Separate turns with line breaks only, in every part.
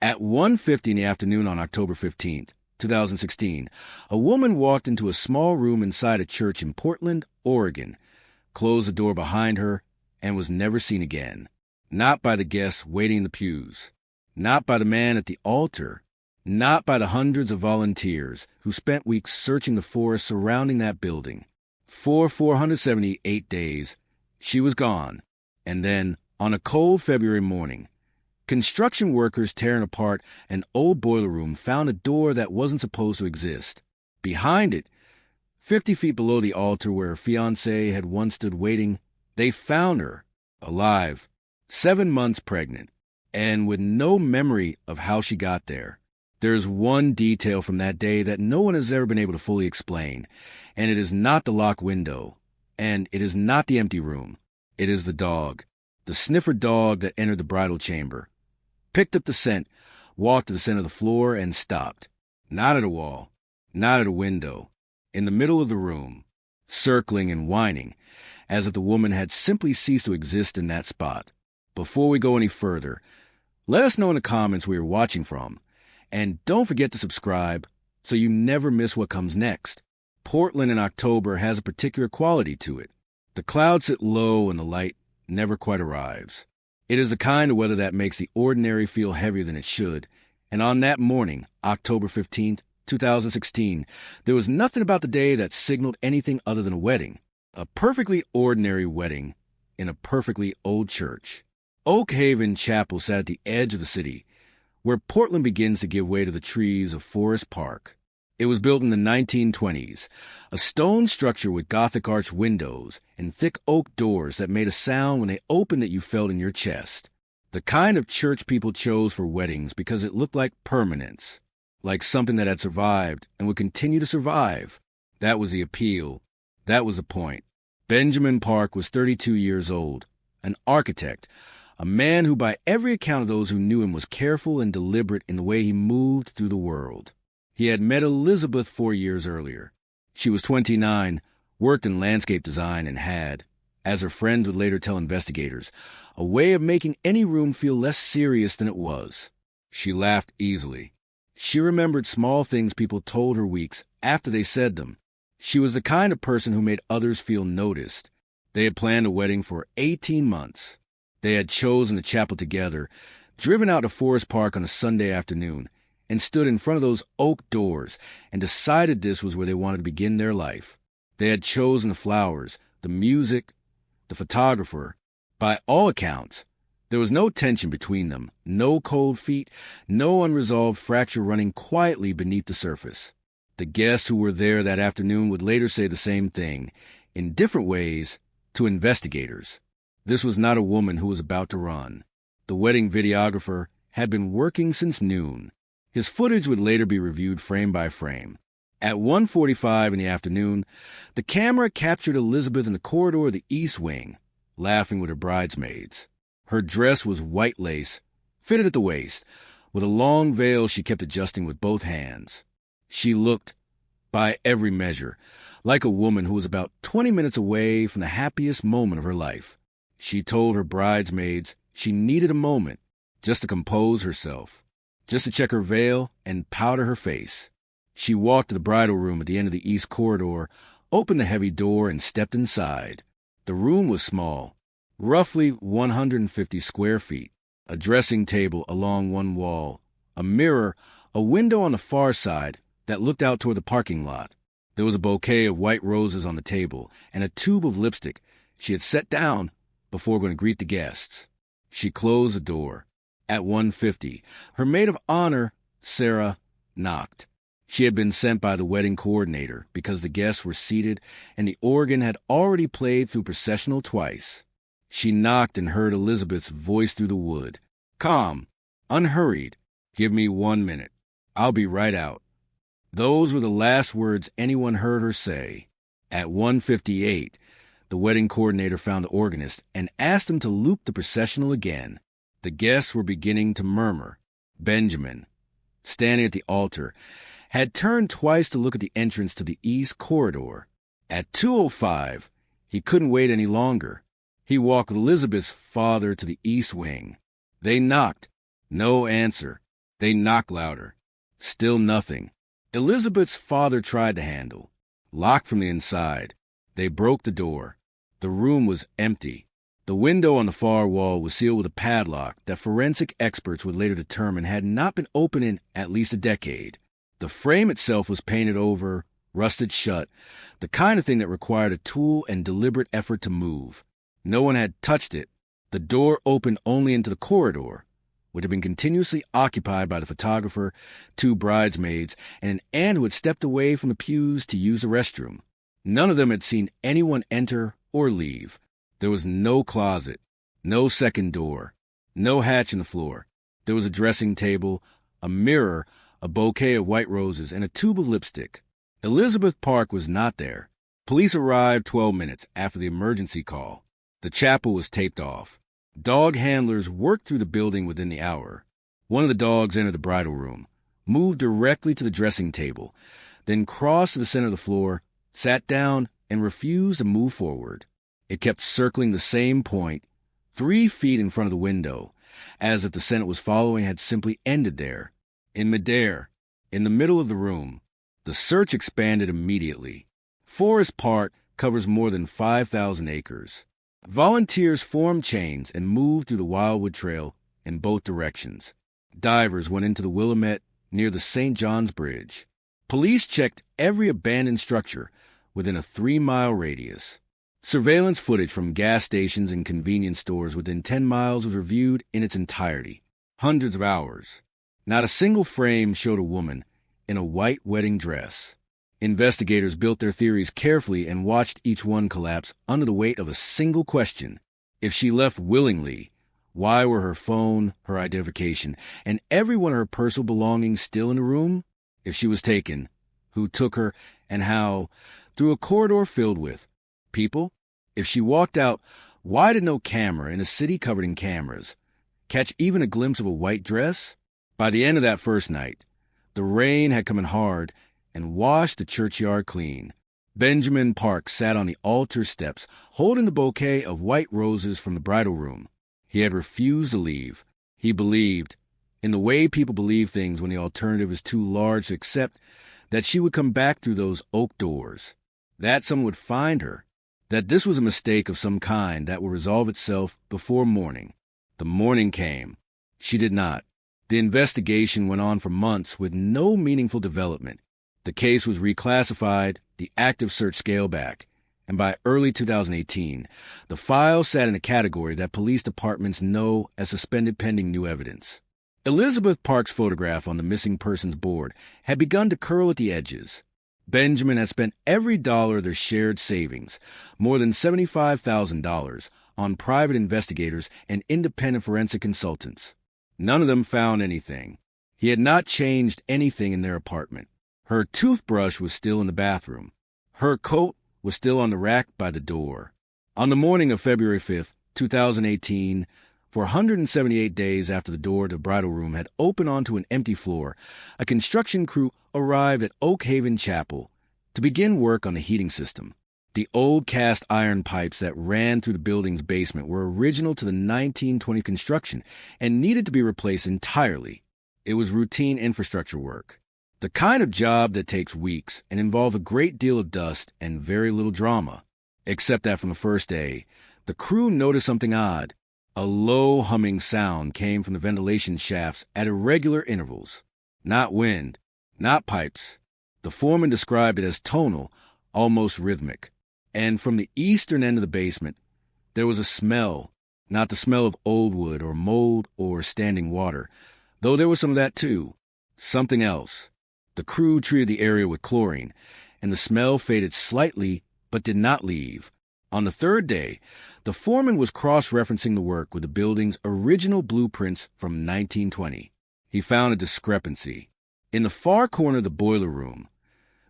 At 1:50 in the afternoon on October 15th, 2016, a woman walked into a small room inside a church in Portland, Oregon, closed the door behind her, and was never seen again. Not by the guests waiting in the pews, not by the man at the altar, not by the hundreds of volunteers who spent weeks searching the forest surrounding that building. For 478 days, she was gone. And then, on a cold February morning, construction workers tearing apart an old boiler room found a door that wasn't supposed to exist. Behind it, 50 feet below the altar where her fiancé had once stood waiting, they found her, alive, 7 months pregnant, and with no memory of how she got there. There's one detail from that day that no one has ever been able to fully explain, and it is not the locked window, and it is not the empty room. It is the dog, the sniffer dog that entered the bridal chamber, picked up the scent, walked to the center of the floor, and stopped. Not at a wall, not at a window, in the middle of the room, circling and whining, as if the woman had simply ceased to exist in that spot. Before we go any further, let us know in the comments where you're watching from, and don't forget to subscribe so you never miss what comes next. Portland in October has a particular quality to it. The clouds sit low and the light never quite arrives. It is the kind of weather that makes the ordinary feel heavier than it should, and on that morning, October 15th, 2016, there was nothing about the day that signaled anything other than a wedding. A perfectly ordinary wedding in a perfectly old church. Oak Haven Chapel sat at the edge of the city, where Portland begins to give way to the trees of Forest Park. It was built in the 1920s, a stone structure with Gothic arch windows and thick oak doors that made a sound when they opened that you felt in your chest. The kind of church people chose for weddings because it looked like permanence, like something that had survived and would continue to survive. That was the appeal. That was the point. Benjamin Park was 32 years old, an architect, a man who by every account of those who knew him was careful and deliberate in the way he moved through the world. He had met Elizabeth 4 years earlier. She was 29, worked in landscape design, and had, as her friends would later tell investigators, a way of making any room feel less serious than it was. She laughed easily. She remembered small things people told her weeks after they said them. She was the kind of person who made others feel noticed. They had planned a wedding for 18 months. They had chosen the chapel together, driven out to Forest Park on a Sunday afternoon, and stood in front of those oak doors and decided this was where they wanted to begin their life. They had chosen the flowers, the music, the photographer. By all accounts, there was no tension between them, no cold feet, no unresolved fracture running quietly beneath the surface. The guests who were there that afternoon would later say the same thing, in different ways, to investigators. This was not a woman who was about to run. The wedding videographer had been working since noon. His footage would later be reviewed frame by frame. At 1:45 in the afternoon, the camera captured Elizabeth in the corridor of the East Wing, laughing with her bridesmaids. Her dress was white lace, fitted at the waist, with a long veil she kept adjusting with both hands. She looked, by every measure, like a woman who was about 20 minutes away from the happiest moment of her life. She told her bridesmaids she needed a moment just to compose herself, just to check her veil and powder her face. She walked to the bridal room at the end of the east corridor, opened the heavy door, and stepped inside. The room was small, roughly 150 square feet, a dressing table along one wall, a mirror, a window on the far side that looked out toward the parking lot. There was a bouquet of white roses on the table and a tube of lipstick she had set down before going to greet the guests. She closed the door. At 1:50, her maid of honor, Sarah, knocked. She had been sent by the wedding coordinator because the guests were seated and the organ had already played through processional twice. She knocked and heard Elizabeth's voice through the wood. Calm, unhurried. Give me 1 minute. I'll be right out. Those were the last words anyone heard her say. At 1:58, the wedding coordinator found the organist and asked him to loop the processional again. The guests were beginning to murmur. Benjamin, standing at the altar, had turned twice to look at the entrance to the east corridor. At 2:05, he couldn't wait any longer. He walked with Elizabeth's father to the east wing. They knocked. No answer. They knocked louder. Still nothing. Elizabeth's father tried the handle. Locked from the inside. They broke the door. The room was empty. The window on the far wall was sealed with a padlock that forensic experts would later determine had not been opened in at least a decade. The frame itself was painted over, rusted shut, the kind of thing that required a tool and deliberate effort to move. No one had touched it. The door opened only into the corridor, which had been continuously occupied by the photographer, two bridesmaids, and an aunt who had stepped away from the pews to use the restroom. None of them had seen anyone enter or leave. There was no closet, no second door, no hatch in the floor. There was a dressing table, a mirror, a bouquet of white roses, and a tube of lipstick. Elizabeth Park was not there. Police arrived 12 minutes after the emergency call. The chapel was taped off. Dog handlers worked through the building within the hour. One of the dogs entered the bridal room, moved directly to the dressing table, then crossed to the center of the floor, sat down, and refused to move forward. It kept circling the same point, 3 feet in front of the window, as if the scent it was following had simply ended there. In midair, in the middle of the room, the search expanded immediately. Forest Park covers more than 5,000 acres. Volunteers formed chains and moved through the Wildwood Trail in both directions. Divers went into the Willamette near the St. John's Bridge. Police checked every abandoned structure within a 3-mile radius. Surveillance footage from gas stations and convenience stores within 10 miles was reviewed in its entirety. Hundreds of hours. Not a single frame showed a woman in a white wedding dress. Investigators built their theories carefully and watched each one collapse under the weight of a single question. If she left willingly, why were her phone, her identification, and every one of her personal belongings still in the room? If she was taken, who took her and how? Through a corridor filled with people? If she walked out, why did no camera in a city covered in cameras catch even a glimpse of a white dress? By the end of that first night, the rain had come in hard and washed the churchyard clean. Benjamin Park sat on the altar steps, holding the bouquet of white roses from the bridal room. He had refused to leave. He believed, in the way people believe things when the alternative is too large to accept, that she would come back through those oak doors, that someone would find her, that this was a mistake of some kind that would resolve itself before morning. The morning came. She did not. The investigation went on for months with no meaningful development. The case was reclassified, the active search scaled back, and by early 2018, the file sat in a category that police departments know as suspended pending new evidence. Elizabeth Park's photograph on the missing persons board had begun to curl at the edges. Benjamin had spent every dollar of their shared savings, more than $75,000, on private investigators and independent forensic consultants. None of them found anything. He had not changed anything in their apartment. Her toothbrush was still in the bathroom. Her coat was still on the rack by the door. On the morning of February 5th, 2018, for 178 days after the door to the bridal room had opened onto an empty floor, a construction crew arrived at Oak Haven Chapel to begin work on the heating system. The old cast iron pipes that ran through the building's basement were original to the 1920 construction and needed to be replaced entirely. It was routine infrastructure work, the kind of job that takes weeks and involved a great deal of dust and very little drama, except that from the first day, the crew noticed something odd. A low humming sound came from the ventilation shafts at irregular intervals. Not wind, not pipes. The foreman described it as tonal, almost rhythmic. And from the eastern end of the basement, there was a smell, not the smell of old wood or mold or standing water, though there was some of that too. Something else. The crew treated the area with chlorine, and the smell faded slightly but did not leave. On the third day, the foreman was cross-referencing the work with the building's original blueprints from 1920. He found a discrepancy. In the far corner of the boiler room,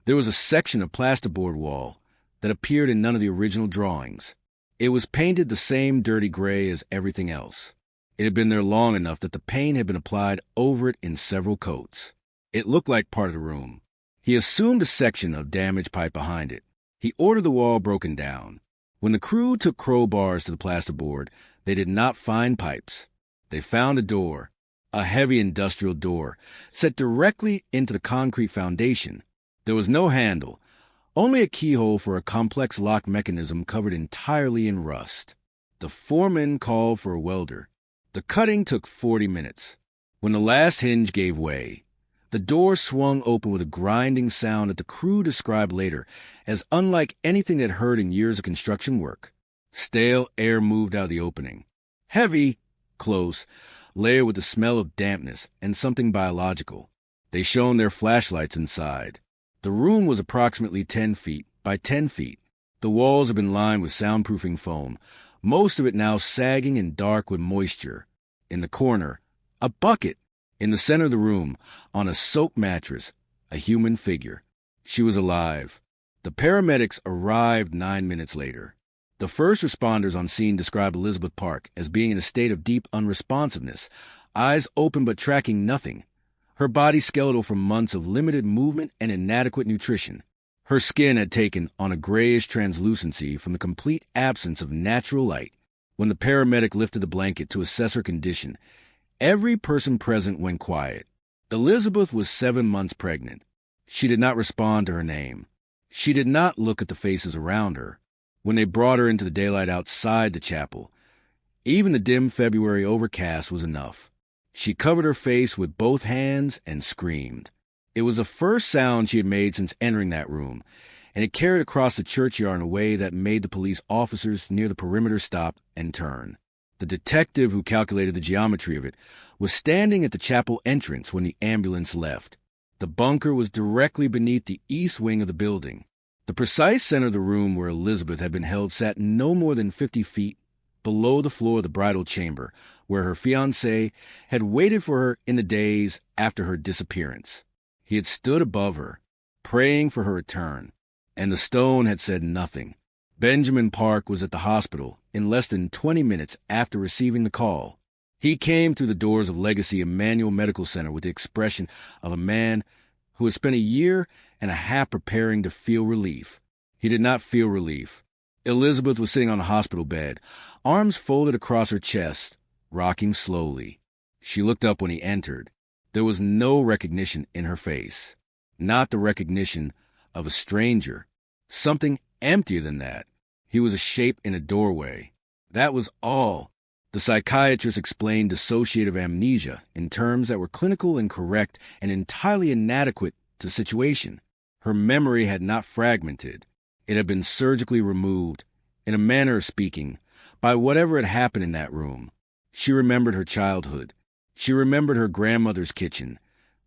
there was a section of plasterboard wall that appeared in none of the original drawings. It was painted the same dirty gray as everything else. It had been there long enough that the paint had been applied over it in several coats. It looked like part of the room. He assumed a section of damaged pipe behind it. He ordered the wall broken down. When the crew took crowbars to the plasterboard, they did not find pipes. They found a door a heavy industrial door, set directly into the concrete foundation. There was no handle, only a keyhole for a complex lock mechanism covered entirely in rust. The foreman called for a welder. The cutting took 40 minutes. When the last hinge gave way, the door swung open with a grinding sound that the crew described later as unlike anything they'd heard in years of construction work. Stale air moved out of the opening. Heavy, close, layered with the smell of dampness and something biological. They shone their flashlights inside. The room was approximately 10 feet by 10 feet. The walls had been lined with soundproofing foam, most of it now sagging and dark with moisture. In the corner, a bucket. In the center of the room, on a soaked mattress, a human figure. She was alive. The paramedics arrived 9 minutes later. The first responders on scene described Elizabeth Park as being in a state of deep unresponsiveness, eyes open but tracking nothing. Her body skeletal from months of limited movement and inadequate nutrition. Her skin had taken on a grayish translucency from the complete absence of natural light. When the paramedic lifted the blanket to assess her condition, every person present went quiet. Elizabeth was 7 months pregnant. She did not respond to her name. She did not look at the faces around her. When they brought her into the daylight outside the chapel, even the dim February overcast was enough. She covered her face with both hands and screamed. It was the first sound she had made since entering that room, and it carried across the churchyard in a way that made the police officers near the perimeter stop and turn. The detective who calculated the geometry of it was standing at the chapel entrance when the ambulance left. The bunker was directly beneath the east wing of the building. The precise center of the room where Elizabeth had been held sat no more than 50 feet below the floor of the bridal chamber, where her fiancé had waited for her in the days after her disappearance. He had stood above her, praying for her return, and the stone had said nothing. Benjamin Park was at the hospital in less than 20 minutes after receiving the call. He came through the doors of Legacy Emmanuel Medical Center with the expression of a man who had spent a year and a half preparing to feel relief. He did not feel relief. Elizabeth was sitting on a hospital bed, arms folded across her chest, rocking slowly. She looked up when he entered. There was no recognition in her face, not the recognition of a stranger. Something emptier than that. He was a shape in a doorway. That was all. The psychiatrist explained dissociative amnesia in terms that were clinical and correct and entirely inadequate to the situation. Her memory had not fragmented. It had been surgically removed, in a manner of speaking, by whatever had happened in that room. She remembered her childhood. She remembered her grandmother's kitchen,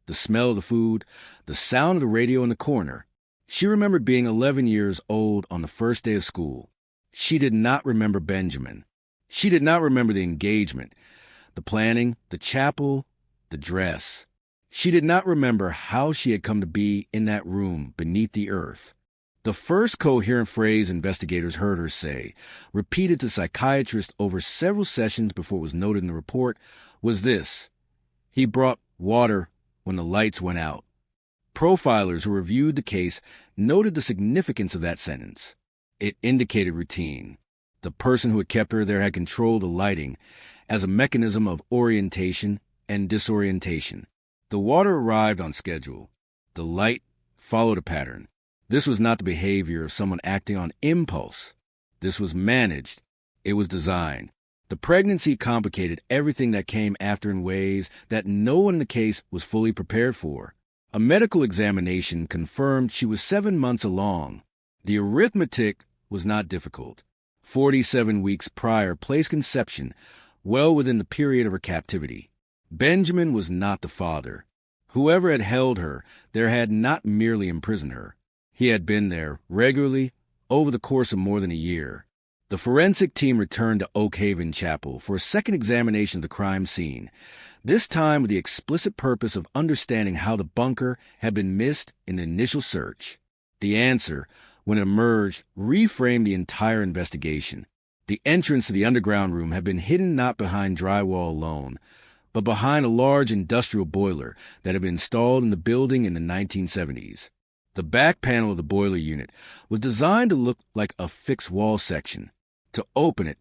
the smell of the food, the sound of the radio in the corner. She remembered being 11 years old on the first day of school. She did not remember Benjamin. She did not remember the engagement, the planning, the chapel, the dress. She did not remember how she had come to be in that room beneath the earth. The first coherent phrase investigators heard her say, repeated to psychiatrists over several sessions before it was noted in the report, was this: "He brought water when the lights went out." Profilers who reviewed the case noted the significance of that sentence. It indicated routine. The person who had kept her there had controlled the lighting as a mechanism of orientation and disorientation. The water arrived on schedule. The light followed a pattern. This was not the behavior of someone acting on impulse. This was managed. It was designed. The pregnancy complicated everything that came after in ways that no one in the case was fully prepared for. A medical examination confirmed she was 7 months along. The arithmetic was not difficult. 47 weeks prior placed conception well within the period of her captivity. Benjamin was not the father. Whoever had held her there had not merely imprisoned her. He had been there regularly over the course of more than a year. The forensic team returned to Oak Haven Chapel for a second examination of the crime scene, this time with the explicit purpose of understanding how the bunker had been missed in the initial search. The answer, when it emerged, reframed the entire investigation. The entrance to the underground room had been hidden not behind drywall alone, but behind a large industrial boiler that had been installed in the building in the 1970s. The back panel of the boiler unit was designed to look like a fixed wall section. To open it,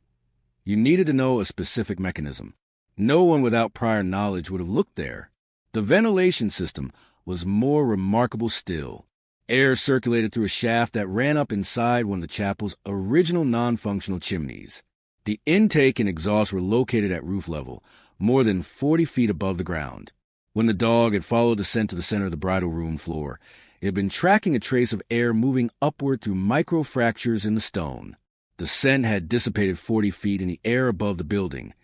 you needed to know a specific mechanism. No one without prior knowledge would have looked there. The ventilation system was more remarkable still. Air circulated through a shaft that ran up inside one of the chapel's original non-functional chimneys. The intake and exhaust were located at roof level, more than 40 feet above the ground. When the dog had followed the scent to the center of the bridal room floor, it had been tracking a trace of air moving upward through micro-fractures in the stone. The scent had dissipated 40 feet in the air above the building,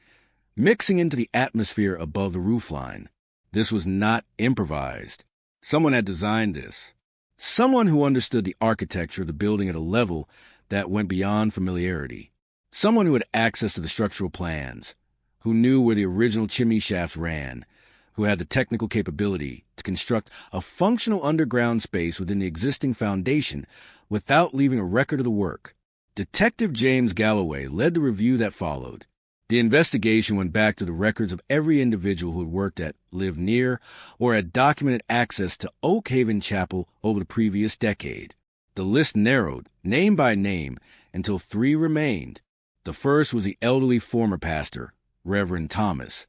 mixing into the atmosphere above the roofline. This was not improvised. Someone had designed this. Someone who understood the architecture of the building at a level that went beyond familiarity. Someone who had access to the structural plans, who knew where the original chimney shafts ran, who had the technical capability to construct a functional underground space within the existing foundation without leaving a record of the work. Detective James Galloway led the review that followed. The investigation went back to the records of every individual who had worked at, lived near, or had documented access to Oak Haven Chapel over the previous decade. The list narrowed, name by name, until 3 remained. The first was the elderly former pastor, Reverend Thomas,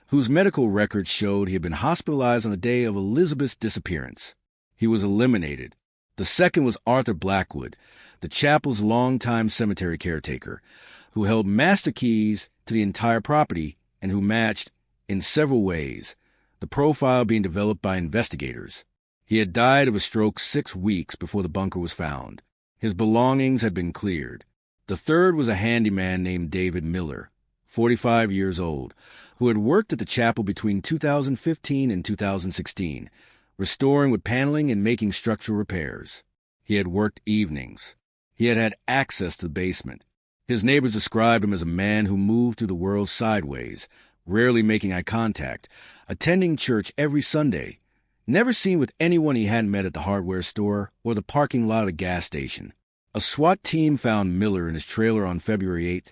whose medical records showed he had been hospitalized on the day of Elizabeth's disappearance. He was eliminated. The second was Arthur Blackwood, the chapel's longtime cemetery caretaker, who held master keys to the entire property and who matched, in several ways, the profile being developed by investigators. He had died of a stroke 6 weeks before the bunker was found. His belongings had been cleared. The third was a handyman named David Miller, 45 years old, who had worked at the chapel between 2015 and 2016, restoring wood paneling and making structural repairs. He had worked evenings. He had had access to the basement. His neighbors described him as a man who moved through the world sideways, rarely making eye contact, attending church every Sunday, never seen with anyone he hadn't met at the hardware store or the parking lot of a gas station. A SWAT team found Miller in his trailer on February 8th,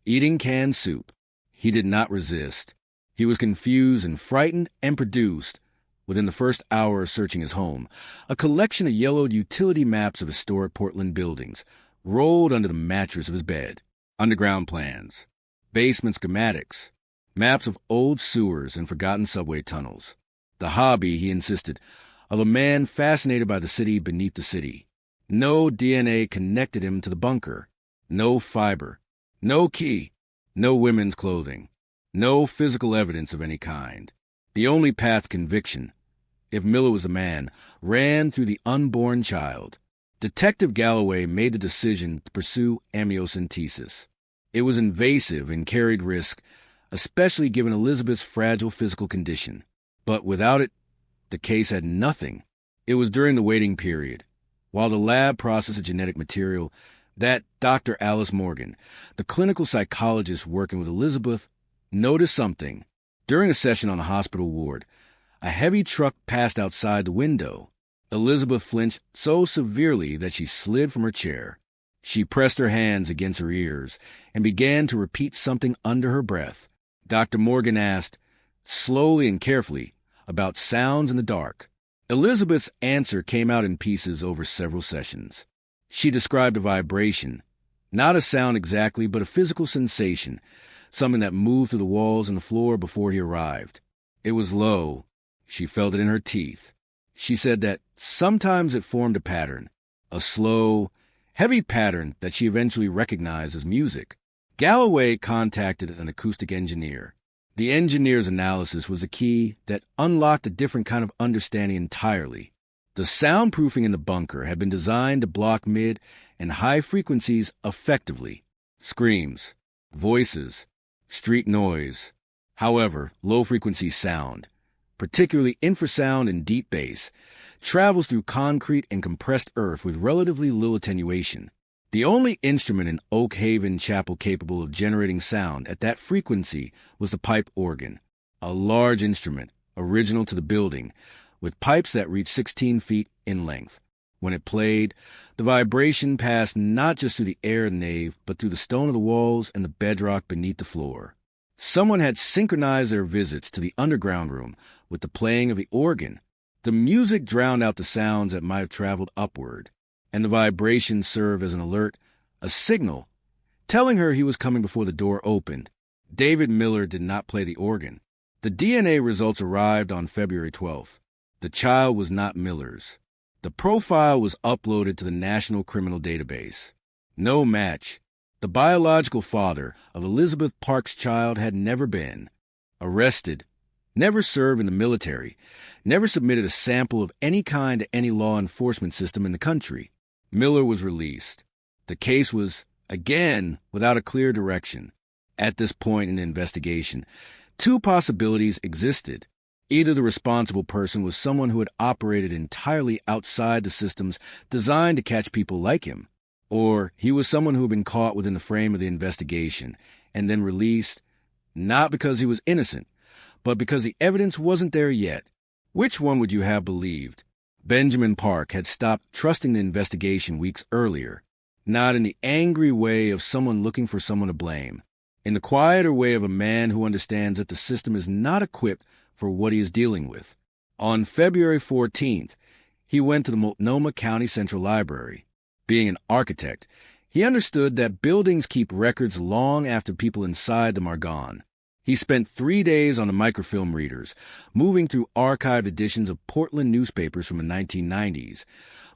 eating canned soup. He did not resist. He was confused and frightened and produced, within the first hour of searching his home, a collection of yellowed utility maps of historic Portland buildings, rolled under the mattress of his bed. Underground plans, basement schematics, maps of old sewers and forgotten subway tunnels. The hobby, he insisted, of a man fascinated by the city beneath the city. No DNA connected him to the bunker. No fiber. No key. No women's clothing. No physical evidence of any kind. The only path to conviction, if Miller was a man, ran through the unborn child. Detective Galloway made the decision to pursue amniocentesis. It was invasive and carried risk, especially given Elizabeth's fragile physical condition. But without it, the case had nothing. It was during the waiting period, while the lab processed the genetic material, that Dr. Alice Morgan, the clinical psychologist working with Elizabeth, noticed something. During a session on the hospital ward, a heavy truck passed outside the window. Elizabeth flinched so severely that she slid from her chair. She pressed her hands against her ears and began to repeat something under her breath. Dr. Morgan asked, slowly and carefully, about sounds in the dark. Elizabeth's answer came out in pieces over several sessions. She described a vibration, not a sound exactly, but a physical sensation, something that moved through the walls and the floor before he arrived. It was low. She felt it in her teeth. She said that sometimes it formed a pattern, a slow, heavy pattern that she eventually recognized as music. Galloway contacted an acoustic engineer. The engineer's analysis was a key that unlocked a different kind of understanding entirely. The soundproofing in the bunker had been designed to block mid and high frequencies effectively. Screams, voices, street noise. However, low-frequency sound, particularly infrasound and deep bass, travels through concrete and compressed earth with relatively little attenuation. The only instrument in Oak Haven Chapel capable of generating sound at that frequency was the pipe organ, a large instrument, original to the building, with pipes that reached 16 feet in length. When it played, the vibration passed not just through the air in the nave, but through the stone of the walls and the bedrock beneath the floor. Someone had synchronized their visits to the underground room with the playing of the organ. The music drowned out the sounds that might have traveled upward, and the vibration served as an alert, a signal, telling her he was coming before the door opened. David Miller did not play the organ. The DNA results arrived on February 12th. The child was not Miller's. The profile was uploaded to the National Criminal Database. No match. The biological father of Elizabeth Parks' child had never been arrested, never served in the military, never submitted a sample of any kind to any law enforcement system in the country. Miller was released. The case was, again, without a clear direction. At this point in the investigation, two possibilities existed. Either the responsible person was someone who had operated entirely outside the systems designed to catch people like him, or he was someone who had been caught within the frame of the investigation and then released, not because he was innocent, but because the evidence wasn't there yet. Which one would you have believed? Benjamin Park had stopped trusting the investigation weeks earlier, not in the angry way of someone looking for someone to blame, in the quieter way of a man who understands that the system is not equipped for what he is dealing with. On February 14th, he went to the Multnomah County Central Library. Being an architect, he understood that buildings keep records long after people inside them are gone. He spent 3 days on the microfilm readers, moving through archived editions of Portland newspapers from the 1990s,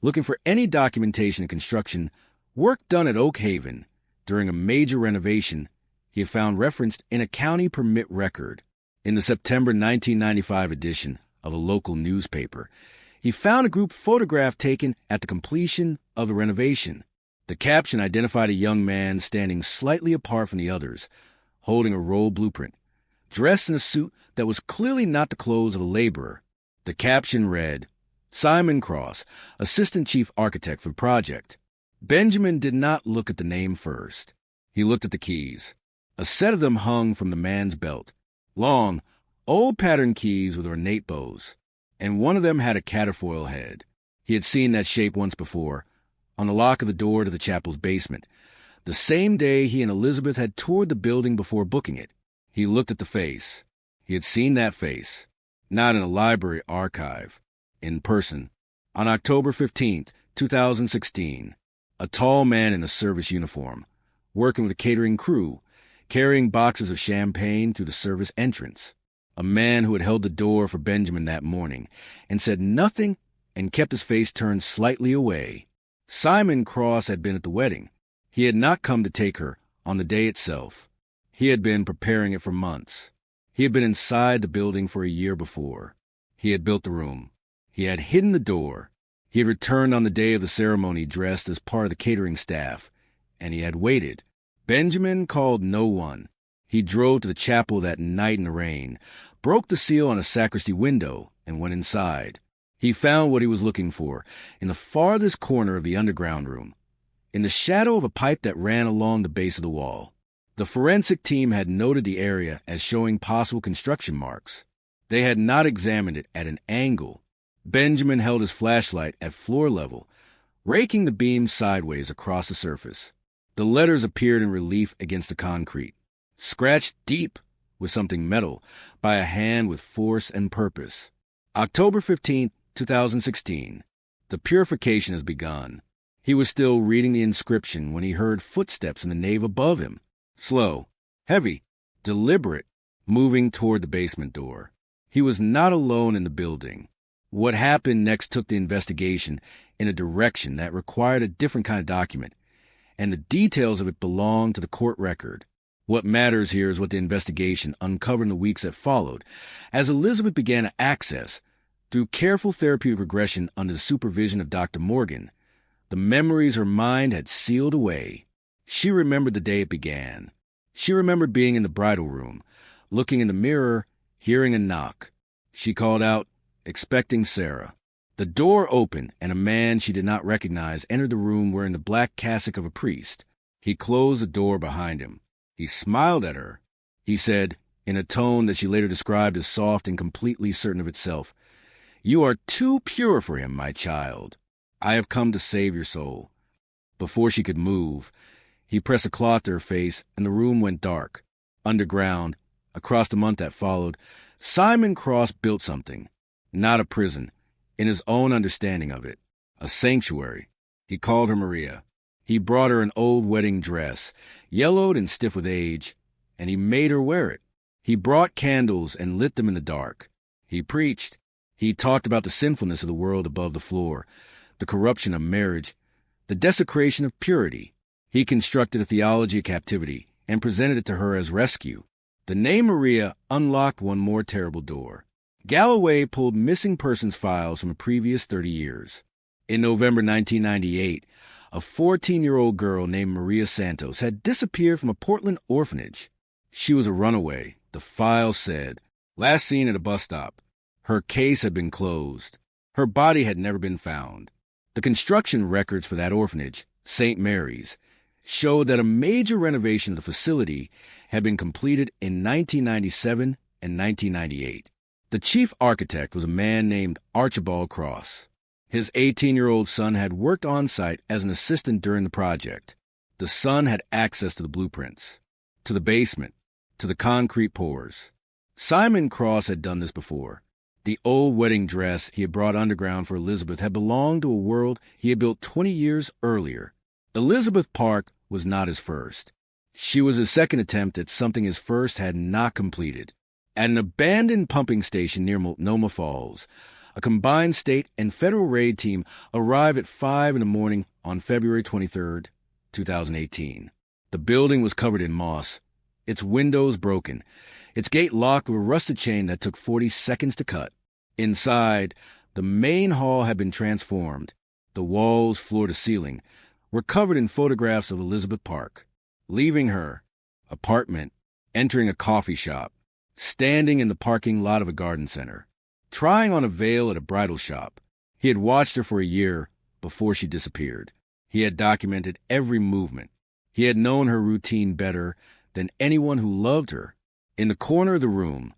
looking for any documentation of construction work done at Oak Haven during a major renovation he had found referenced in a county permit record. In the September 1995 edition of a local newspaper, he found a group photograph taken at the completion of the renovation. The caption identified a young man standing slightly apart from the others, holding a roll blueprint, dressed in a suit that was clearly not the clothes of a laborer. The caption read, "Simon Cross, Assistant Chief Architect for the project." Benjamin did not look at the name first. He looked at the keys. A set of them hung from the man's belt. Long, old pattern keys with ornate bows, and one of them had a catifoil head. He had seen that shape once before, on the lock of the door to the chapel's basement, the same day he and Elizabeth had toured the building before booking it. He looked at the face. He had seen that face, not in a library archive, in person. On October 15th, 2016, a tall man in a service uniform, working with a catering crew, carrying boxes of champagne through the service entrance. A man who had held the door for Benjamin that morning and said nothing and kept his face turned slightly away. Simon Cross had been at the wedding. He had not come to take her on the day itself. He had been preparing it for months. He had been inside the building for a year before. He had built the room. He had hidden the door. He had returned on the day of the ceremony dressed as part of the catering staff, and he had waited. Benjamin called no one. He drove to the chapel that night in the rain, broke the seal on a sacristy window, and went inside. He found what he was looking for in the farthest corner of the underground room, in the shadow of a pipe that ran along the base of the wall. The forensic team had noted the area as showing possible construction marks. They had not examined it at an angle. Benjamin held his flashlight at floor level, raking the beam sideways across the surface. The letters appeared in relief against the concrete, scratched deep with something metal by a hand with force and purpose. October 15, 2016. The purification has begun. He was still reading the inscription when he heard footsteps in the nave above him. Slow, heavy, deliberate, moving toward the basement door. He was not alone in the building. What happened next took the investigation in a direction that required a different kind of document, and the details of it belong to the court record. What matters here is what the investigation uncovered in the weeks that followed, as Elizabeth began to access, through careful therapeutic regression under the supervision of Dr. Morgan, the memories her mind had sealed away. She remembered the day it began. She remembered being in the bridal room, looking in the mirror, hearing a knock. She called out, expecting Sarah. The door opened, and a man she did not recognize entered the room wearing the black cassock of a priest. He closed the door behind him. He smiled at her. He said, in a tone that she later described as soft and completely certain of itself, "You are too pure for him, my child. I have come to save your soul." Before she could move, he pressed a cloth to her face, and the room went dark. Underground, across the month that followed, Simon Cross built something, not a prison, in his own understanding of it, a sanctuary. He called her Maria. He brought her an old wedding dress, yellowed and stiff with age, and he made her wear it. He brought candles and lit them in the dark. He preached. He talked about the sinfulness of the world above the floor, the corruption of marriage, the desecration of purity. He constructed a theology of captivity and presented it to her as rescue. The name Maria unlocked one more terrible door. Galloway pulled missing persons files from the previous 30 years. In November 1998, a 14-year-old girl named Maria Santos had disappeared from a Portland orphanage. She was a runaway. The file said, last seen at a bus stop. Her case had been closed. Her body had never been found. The construction records for that orphanage, St. Mary's, showed that a major renovation of the facility had been completed in 1997 and 1998. The chief architect was a man named Archibald Cross. His 18-year-old son had worked on site as an assistant during the project. The son had access to the blueprints, to the basement, to the concrete pours. Simon Cross had done this before. The old wedding dress he had brought underground for Elizabeth had belonged to a world he had built 20 years earlier. Elizabeth Park was not his first. She was his second attempt at something his first had not completed. At an abandoned pumping station near Multnomah Falls, a combined state and federal raid team arrived at 5 a.m. on February 23, 2018. The building was covered in moss, its windows broken, its gate locked with a rusted chain that took 40 seconds to cut. Inside, the main hall had been transformed. The walls, floor to ceiling, were covered in photographs of Elizabeth Park, leaving her apartment, entering a coffee shop, standing in the parking lot of a garden center, trying on a veil at a bridal shop. He had watched her for a year before she disappeared. He had documented every movement. He had known her routine better than anyone who loved her. In the corner of the room,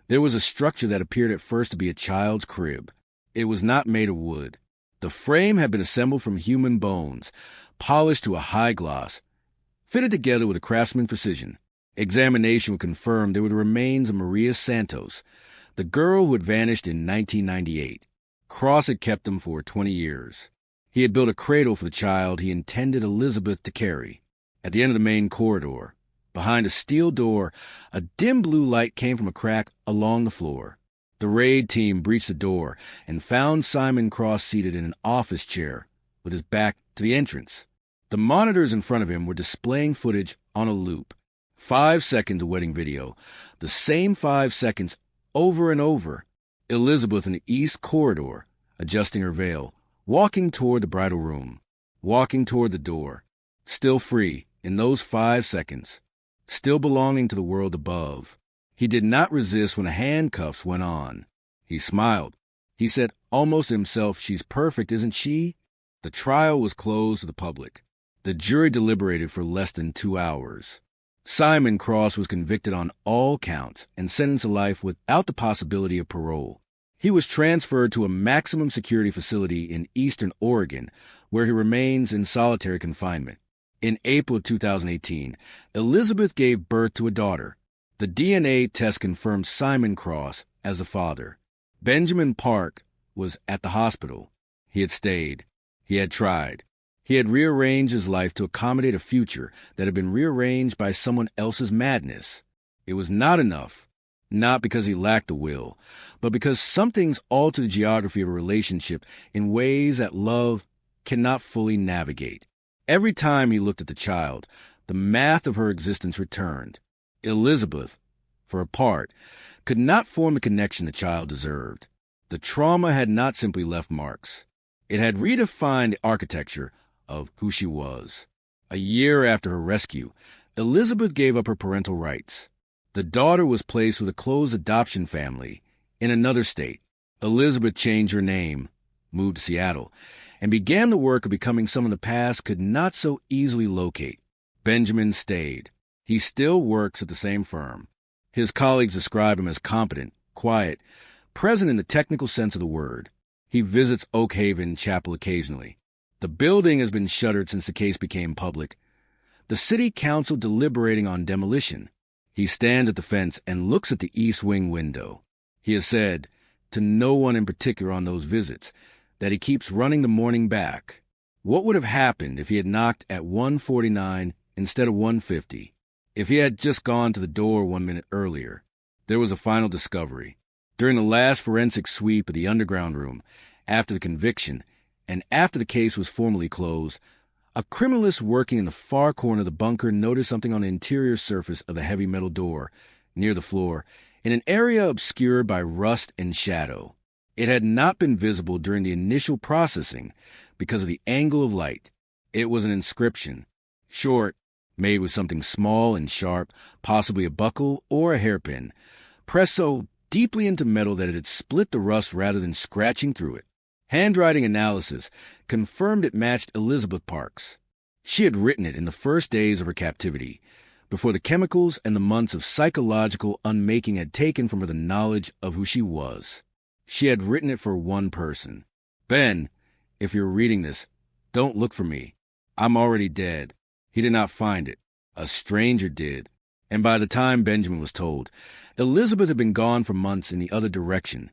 there was a structure that appeared at first to be a child's crib. It was not made of wood. The frame had been assembled from human bones, polished to a high gloss, fitted together with a craftsman's precision. Examination would confirm they were the remains of Maria Santos, the girl who had vanished in 1998. Cross had kept them for 20 years. He had built a cradle for the child he intended Elizabeth to carry. At the end of the main corridor, behind a steel door, a dim blue light came from a crack along the floor. The raid team breached the door and found Simon Cross seated in an office chair with his back to the entrance. The monitors in front of him were displaying footage on a loop. 5 seconds of wedding video, the same 5 seconds over and over. Elizabeth in the east corridor, adjusting her veil, walking toward the bridal room, walking toward the door, still free in those 5 seconds, still belonging to the world above. He did not resist when the handcuffs went on. He smiled. He said almost to himself, "She's perfect, isn't she?" The trial was closed to the public. The jury deliberated for less than 2 hours. Simon Cross was convicted on all counts and sentenced to life without the possibility of parole. He was transferred to a maximum security facility in eastern Oregon, where he remains in solitary confinement. In April 2018, Elizabeth gave birth to a daughter. The DNA test confirmed Simon Cross as the father. Benjamin Park was at the hospital. He had stayed. He had tried. He had rearranged his life to accommodate a future that had been rearranged by someone else's madness. It was not enough, not because he lacked the will, but because some things alter the geography of a relationship in ways that love cannot fully navigate. Every time he looked at the child, the math of her existence returned. Elizabeth, for a part, could not form the connection the child deserved. The trauma had not simply left marks. It had redefined the architecture of who she was. A year after her rescue, Elizabeth gave up her parental rights. The daughter was placed with a close adoption family in another state. Elizabeth changed her name, moved to Seattle, and began the work of becoming someone the past could not so easily locate. Benjamin stayed. He still works at the same firm. His colleagues describe him as competent, quiet, present in the technical sense of the word. He visits Oak Haven Chapel occasionally. The building has been shuttered since the case became public. The city council deliberating on demolition. He stands at the fence and looks at the east wing window. He has said, to no one in particular on those visits, that he keeps running the morning back. What would have happened if he had knocked at 1:49 instead of 1:50? If he had just gone to the door 1 minute earlier, there was a final discovery. During the last forensic sweep of the underground room, after the conviction, and after the case was formally closed, a criminalist working in the far corner of the bunker noticed something on the interior surface of the heavy metal door, near the floor, in an area obscured by rust and shadow. It had not been visible during the initial processing because of the angle of light. It was an inscription, short, made with something small and sharp, possibly a buckle or a hairpin, pressed so deeply into metal that it had split the rust rather than scratching through it. Handwriting analysis confirmed it matched Elizabeth Parks. She had written it in the first days of her captivity, before the chemicals and the months of psychological unmaking had taken from her the knowledge of who she was. She had written it for one person. Ben, if you're reading this, don't look for me. I'm already dead. He did not find it. A stranger did. And by the time Benjamin was told, Elizabeth had been gone for months in the other direction,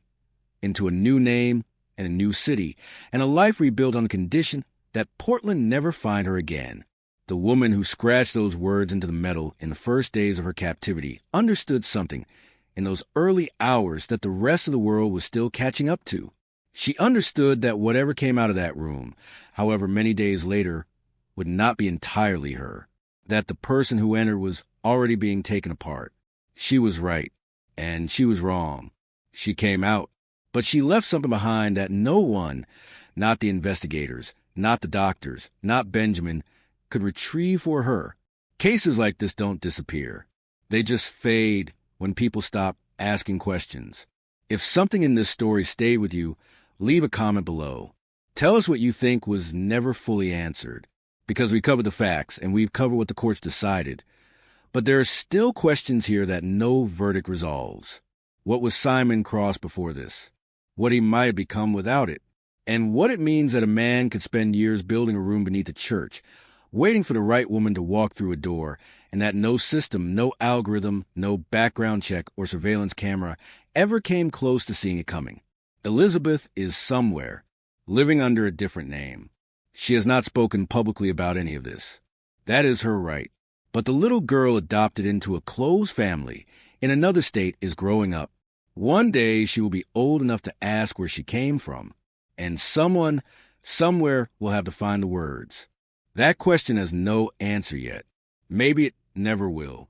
into a new name and a new city, and a life rebuilt on the condition that Portland never find her again. The woman who scratched those words into the metal in the first days of her captivity understood something in those early hours that the rest of the world was still catching up to. She understood that whatever came out of that room, however many days later, would not be entirely her, that the person who entered was already being taken apart. She was right, and she was wrong. She came out, but she left something behind that no one, not the investigators, not the doctors, not Benjamin, could retrieve for her. Cases like this don't disappear. They just fade when people stop asking questions. If something in this story stayed with you, leave a comment below. Tell us what you think was never fully answered, because we covered the facts and we've covered what the courts decided. But there are still questions here that no verdict resolves. What was Simon Cross before this? What he might have become without it? And what it means that a man could spend years building a room beneath a church, waiting for the right woman to walk through a door, and that no system, no algorithm, no background check or surveillance camera ever came close to seeing it coming. Elizabeth is somewhere, living under a different name. She has not spoken publicly about any of this. That is her right. But the little girl adopted into a close family in another state is growing up. One day she will be old enough to ask where she came from, and someone, somewhere will have to find the words. That question has no answer yet. Maybe it never will.